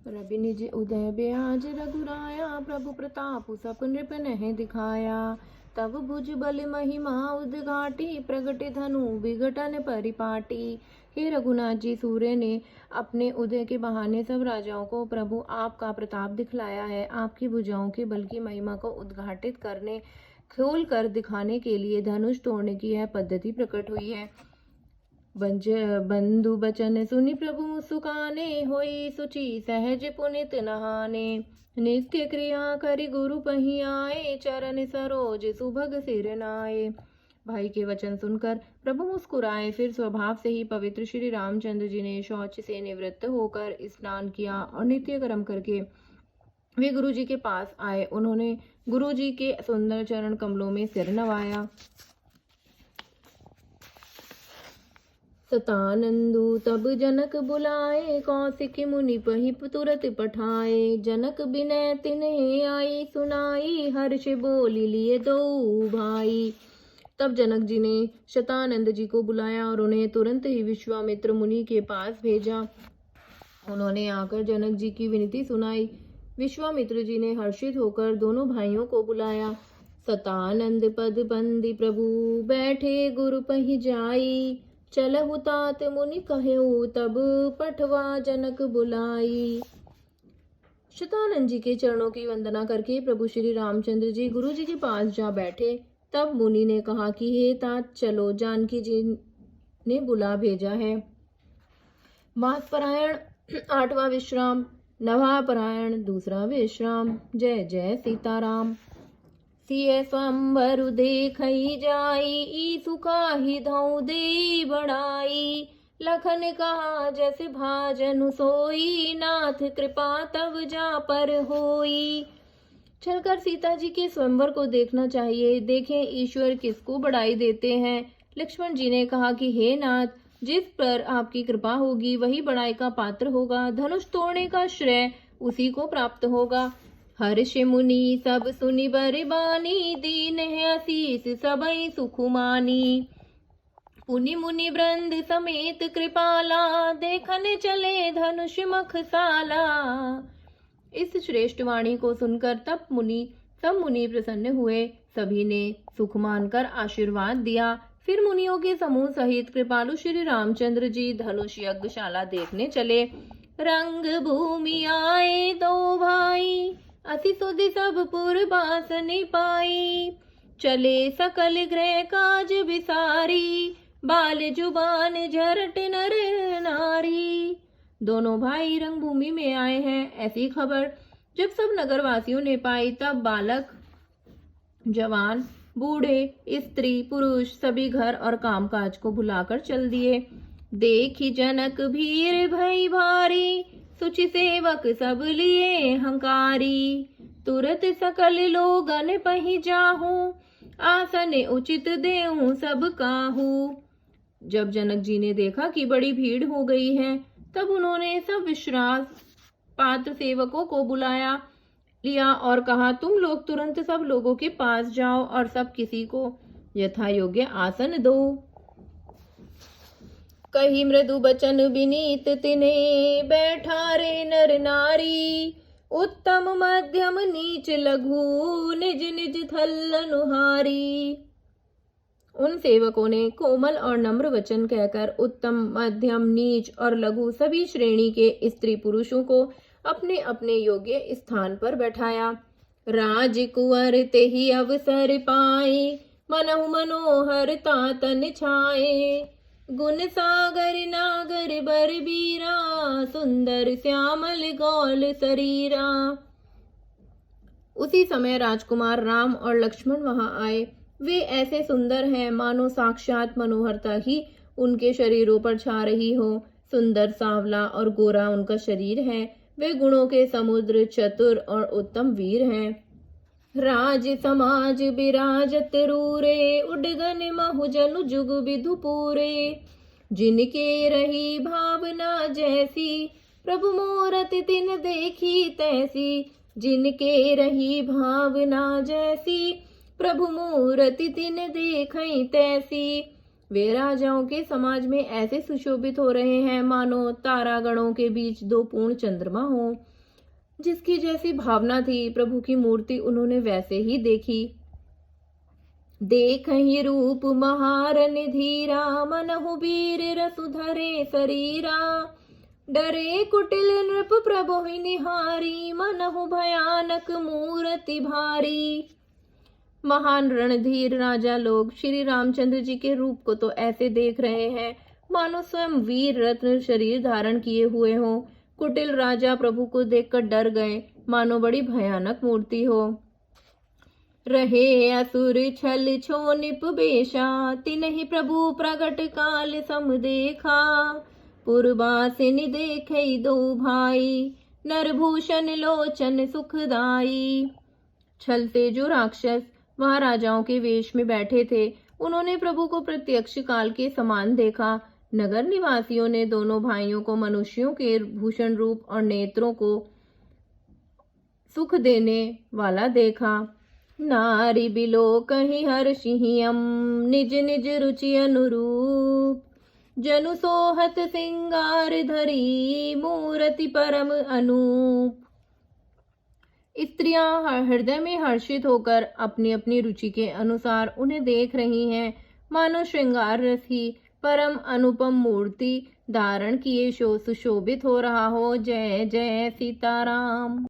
रवि निज उदय ब्याज रघुराया, प्रभु प्रताप सब नृप नह दिखाया। तब भुज बल महिमा उद्घाटी, प्रगटे धनु विघटन परिपाटी। हे रघुनाथ जी, सूर्य ने अपने उदय के बहाने सब राजाओं को प्रभु आपका प्रताप दिखलाया है। आपकी भुजाओं के बल की महिमा को उद्घाटित करने, खोल कर दिखाने के लिए धनुष तोड़ने की यह पद्धति प्रकट हुई है। बंधु बचन सुनि प्रभु मुस्काने, होई सुचि सहज पुनित नहाने। नित्य क्रिया करि गुरु पही आए, चरण सरोज सुभग सिर नाए। भाई के वचन सुनकर प्रभु मुस्कुराए। फिर स्वभाव से ही पवित्र श्री रामचंद्र जी ने शौच से निवृत्त होकर स्नान किया और नित्य कर्म करके वे गुरु जी के पास आए। उन्होंने गुरु जी के सुंदर चरण कमलों में सिर नवाया। सतानंदु तब जनक बुलाए, कौशिक मुनि पही तुरत पठाए। जनक बिनय तिन्हें आई सुनाई, हर्ष बोली लिए दो भाई। तब जनक जी ने शतानंद जी को बुलाया और उन्हें तुरंत ही विश्वामित्र मुनि के पास भेजा। उन्होंने आकर जनक जी की विनती सुनाई। विश्वामित्र जी ने हर्षित होकर दोनों भाइयों को बुलाया। सतानंद पद बंदी प्रभु, बैठे गुरु पही जाई। चलहु तात मुनि कहेऊ, तब पठवा जनक बुलाई। शतानंद जी के चरणों की वंदना करके प्रभु श्री रामचंद्र जी गुरु जी के पास जा बैठे। तब मुनि ने कहा कि हे तात, चलो, जानकी जी ने बुला भेजा है। मासपरायण 8वां विश्राम, नवापरायण 2रा विश्राम। जय जय सीताराम। सिय स्वयंवर देखई जाई, ईसु काहि धऊ दे बढ़ाई। लखन कहा जैसे भाजनु सोई, नाथ कृपा तब जा पर होई। चलकर सीता जी के स्वयंवर को देखना चाहिए। देखें ईश्वर किसको बढ़ाई देते हैं। लक्ष्मण जी ने कहा कि हे नाथ, जिस पर आपकी कृपा होगी वही बढ़ाई का पात्र होगा। धनुष तोड़ने का श्रेय उसी को प्राप्त होगा। हर्ष मुनि सब सुनि बर बानी, दीन है आशीष सबई सुखुमानी। पुनि मुनि वृंद समेत कृपाला, देखने चले धनुष मखसाला। इस श्रेष्ठ वाणी को सुनकर सब मुनि प्रसन्न हुए। सभी ने सुख मानकर आशीर्वाद दिया। फिर मुनियों के समूह सहित कृपालु श्री रामचंद्र जी धनुष यज्ञशाला देखने चले। रंग भूमि आए दो भाई, अति सुधि सब पुर बासनि पाई। चले सकल गृह काज विसारी, बाल जुबान झरट नर नारी। दोनों भाई रंगभूमि में आए हैं, ऐसी खबर जब सब नगरवासियों ने पाई, तब बालक, जवान, बूढ़े, स्त्री, पुरुष सभी घर और कामकाज को भुलाकर चल दिए। देखी जनक भीर भई भारी, सुचि सेवक सब लिए हंकारी। तुरत सकल लोगन पही जाहू, आसन उचित देहूं सब काहू। जब जनक जी ने देखा कि बड़ी भीड़ हो गई है, तब उन्होंने सब विश्वास पात्र सेवकों को बुलाया लिया और कहा, तुम लोग तुरंत सब लोगों के पास जाओ और सब किसी को यथा योग्य आसन दो। कही मृदु बचन विनीत तिने, बैठा रे नर नारी। उत्तम मध्यम नीच लघु, निज निज थल अनुहारी। उन सेवकों ने कोमल और नम्र वचन कहकर उत्तम, मध्यम, नीच और लघु सभी श्रेणी के स्त्री पुरुषों को अपने अपने योग्य स्थान पर बैठाया। राजकुंवर तेहि अवसर पाए, मनहु मनोहर तातन छाए। गुण सागर नागर बर बीरा, सुंदर श्यामल गौल शरीरा। उसी समय राजकुमार राम और लक्ष्मण वहां आए। वे ऐसे सुंदर हैं मानो साक्षात मनोहरता ही उनके शरीरों पर छा रही हो। सुंदर, सांवला और गोरा उनका शरीर है। वे गुणों के समुद्र, चतुर और उत्तम वीर हैं। राज समाज विराजत रूरे, उडगन महु जनु जुग विधु पूरे। जिनके रही भावना जैसी, प्रभु मोरति तिन देखी तैसी। जिनके रही भावना जैसी, प्रभु मूरति तिन देखई तैसी। वे राजाओं के समाज में ऐसे सुशोभित हो रहे हैं मानो तारागणों के बीच दो पूर्ण चंद्रमा हो। जिसकी जैसी भावना थी प्रभु की मूर्ति उन्होंने वैसे ही देखी। देखहि रूप महारन धीरा, मनहु वीर रसुधरे शरीरा। डरे कुटिल नृप प्रभु निहारी, मनहु भयानक मूर्ति भारी। महान रणधीर राजा लोग श्री रामचंद्र जी के रूप को तो ऐसे देख रहे हैं मानो स्वयं वीर रत्न शरीर धारण किए हुए हो। कुटिल राजा प्रभु को देखकर डर गए मानो बड़ी भयानक मूर्ति हो। रहे असुर छल छो निप बेशा, तिन्हि प्रभु प्रगट काल सम देखा। पुरबासिनि देखै दो भाई, नरभूषण लोचन सुखदाई। छल से जो राक्षस वहां राजाओं के वेश में बैठे थे उन्होंने प्रभु को प्रत्यक्ष काल के समान देखा। नगर निवासियों ने दोनों भाइयों को मनुष्यों के भूषण रूप और नेत्रों को सुख देने वाला देखा। नारी बिलो कहीं हर्षियम, निज निज रुचि अनुरूप। जनु सोहत सिंगार धरी, मूर्ति परम अनूप। स्त्रियां हृदय में हर्षित होकर अपनी अपनी रुचि के अनुसार उन्हें देख रही हैं मानो श्रृंगार रस ही परम अनुपम मूर्ति धारण किए सुशोभित हो रहा हो। जय जय सीताराम।